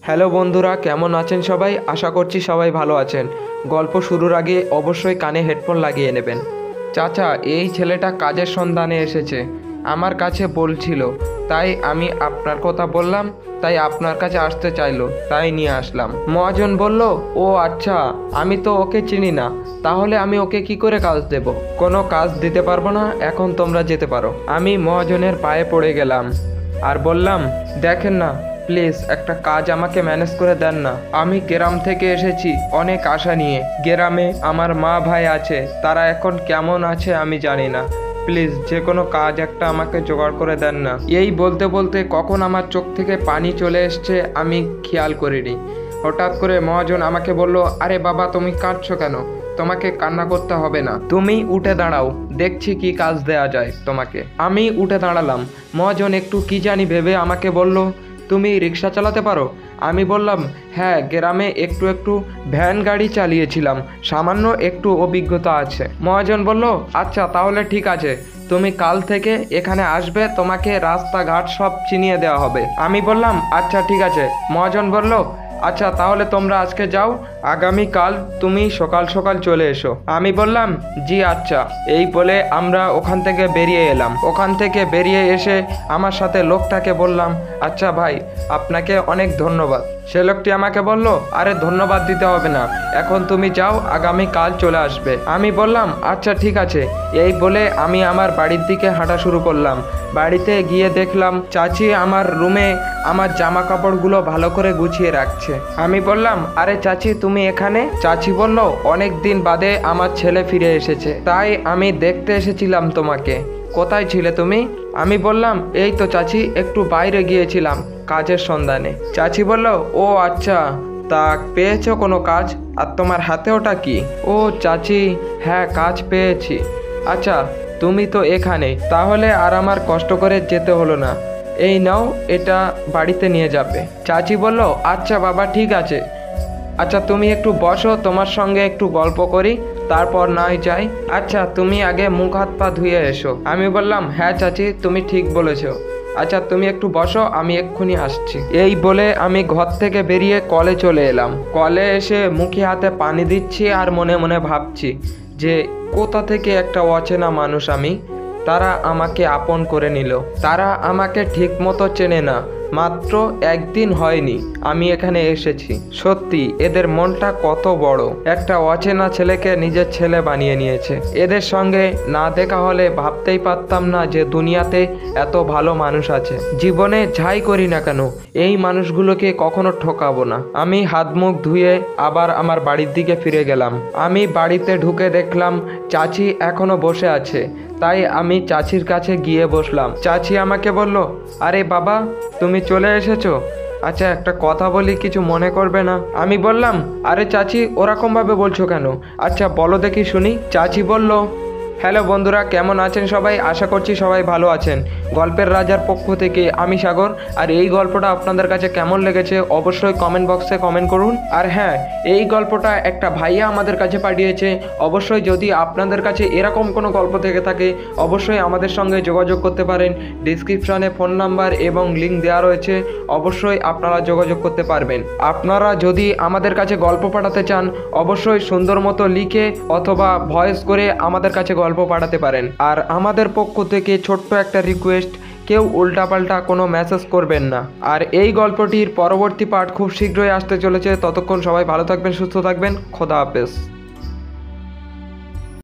Hello বন্ধুরা, কেমন আছেন সবাই? আশা করছি সবাই ভালো আছেন। গল্প শুরুর আগে অবশ্যই কানে হেডফোন লাগিয়ে নেবেন। চাচা, এই ছেলেটা কাজের সন্ধানে এসেছে, আমার কাছে বলছিল, তাই আমি আপনার কথা বললাম, তাই আপনার কাছে আসতে চাইলো, তাই নিয়ে আসলাম। মহাজন বলল, ও আচ্ছা, আমি তো ওকে চিনি না, তাহলে আমি ওকে কি করে কাজ দেব? কোনো কাজ দিতে পারবো না, এখন তোমরা যেতে পারো। আমি মহাজনের পায়ে পড়ে গেলাম আর বললাম, দেখেন না প্লিজ, একটা কাজ আমাকে ম্যানেজ করে দেন না। আমি গ্রাম থেকে এসেছি অনেক আশা নিয়ে। গ্রামে আমার মা ভাই আছে, তারা এখন কেমন আছে আমি জানি না। প্লিজ যে কোনো কাজ একটা আমাকে জোগাড় করে দেন না। এই বলতে বলতে কখন আমার চোখ থেকে পানি চলে এসছে আমি খেয়াল করিনি। হঠাৎ করে মহাজন আমাকে বলল, আরে বাবা, তুমি কাঁদছো কেন? তোমাকে কান্না করতে হবে না, তুমি উঠে দাঁড়াও, দেখছি কি কাজ দেয়া যায় তোমাকে। আমি উঠে দাঁড়ালাম। মহাজন একটু কি জানি ভেবে আমাকে বলল, তুমি রিক্সা চালাতে পারো? আমি বললাম, হ্যাঁ, গ্রামে একটু একটু ভ্যান গাড়ি চালিয়েছিলাম, সামান্য একটু অভিজ্ঞতা আছে। মহাজন বলল, আচ্ছা তাহলে ঠিক আছে, তুমি কাল থেকে এখানে আসবে, তোমাকে রাস্তাঘাট সব চিনিয়ে দেওয়া হবে। আমি বললাম, আচ্ছা ঠিক আছে। মহাজন বলল, আচ্ছা তাহলে তোমরা আজকে যাও, আগামীকাল তুমি সকাল সকাল চলে এসো। আমি বললাম, জি আচ্ছা। এই বলে আমরা ওখান থেকে বেরিয়ে এলাম। ওখান থেকে বেরিয়ে এসে আমার সাথে লোকটাকে বললাম, আচ্ছা ভাই, আপনাকে অনেক ধন্যবাদ। সে লোকটি আমাকে বলল, আরে ধন্যবাদ দিতে হবে না, এখন তুমি যাও, আগামীকাল চলে আসবে। আমি বললাম, আচ্ছা ঠিক আছে। এই বলে আমি আমার বাড়ির দিকে হাঁটা শুরু করলাম। বাড়িতে গিয়ে দেখলাম চাচি আমার রুমে আমার জামা কাপড়গুলো ভালো করে গুছিয়ে রাখছে। আমি বললাম, আরে চাচি তুমি এখানে? চাচি বলল, অনেক দিন বাদে আমার ছেলে ফিরে এসেছে, তাই আমি দেখতে এসেছিলাম তোমাকে। কোথায় ছিলে তুমি? আমি বললাম, এই তো চাচি, একটু বাইরে গিয়েছিলাম কাজের সন্ধানে। চাচি বলল, ও আচ্ছা, তা পেয়েছো কোনো কাজ? আর তোমার হাতে ওটা কি? ও চাচি, হ্যাঁ কাজ পেয়েছি। আচ্ছা তুমি তো এখানে, তাহলে আর আমার কষ্ট করে যেতে হলো না। এই নাও, এটা বাড়িতে নিয়ে যাবে। চাচি বলল, আচ্ছা বাবা ঠিক আছে। আচ্ছা তুমি একটু বসো, তোমার সঙ্গে একটু গল্প করি, তারপর নয় যাই। আচ্ছা তুমি আগে মুখ হাত পা ধুয়ে এসো। আমি বললাম, হ্যাঁ চাচি তুমি ঠিক বলেছো। আচ্ছা তুমি একটু বসো, আমি এক্ষুনি আসছি। এই বলে আমি ঘর থেকে বেরিয়ে কলে চলে এলাম। কলে এসে মুখে হাতে পানি দিচ্ছি আর মনে মনে ভাবছি যে কোথা থেকে একটা অচেনা মানুষ আমি, তারা আমাকে আপন করে নিল। তারা আমাকে ঠিক মতো চেনে না, মাত্র একদিন হয়নি আমি এখানে এসেছি। সত্যি এদের মনটা কত বড়, একটা অচেনা ছেলেকে নিজের ছেলে বানিয়ে নিয়েছে। এদের সঙ্গে না দেখা হলে ভাবতেই পারতাম না যে দুনিয়াতে এত ভালো মানুষ আছে। জীবনে যাই করি না কেন, এই মানুষগুলোকে কখনো ঠকাবো না। আমি হাত মুখ ধুয়ে আবার আমার বাড়ির দিকে ফিরে গেলাম। আমি বাড়িতে ঢুকে দেখলাম চাচি এখনো বসে আছে, তাই আমি চাচির কাছে গিয়ে বসলাম। চাচি আমাকে বলল, আরে বাবা তুমি চলে এসেছো? আচ্ছা একটা কথা বলি, কিছু মনে করবে না? আমি বললাম, আরে চাচি ওরকমভাবে বলছো কেন? আচ্ছা বলো দেখি শুনি। চাচি বলল, হ্যালো বন্ধুরা, কেমন আছেন সবাই? আশা করছি সবাই ভালো আছেন। গল্পের রাজার পক্ষ থেকে আমি সাগর। আর এই গল্পটা আপনাদের কাছে কেমন লেগেছে অবশ্যই কমেন্ট বক্সে কমেন্ট করুন। আর হ্যাঁ, এই গল্পটা একটা ভাইয়া আমাদের কাছে পাঠিয়েছে। অবশ্যই যদি আপনাদের কাছে এরকম কোনো গল্প থেকে থাকে অবশ্যই আমাদের সঙ্গে যোগাযোগ করতে পারেন। ডিসক্রিপশনে ফোন নাম্বার এবং লিঙ্ক দেওয়া রয়েছে, অবশ্যই আপনারা যোগাযোগ করতে পারবেন। আপনারা যদি আমাদের কাছে গল্প পাঠাতে চান অবশ্যই সুন্দর মতো লিখে অথবা ভয়েস করে আমাদের কাছে গল্প পাঠাতে পারেন। আর আমাদের পক্ষ থেকে ছোট্ট একটা রিকোয়েস্ট, কেউ উল্টাপাল্টা কোনো মেসেজ করবেন না। আর এই গল্পটির পরবর্তী পার্ট খুব শীঘ্রই আসতে চলেছে। ততক্ষণ সবাই ভালো থাকবেন, সুস্থ থাকবেন। খোদা হাফেজ।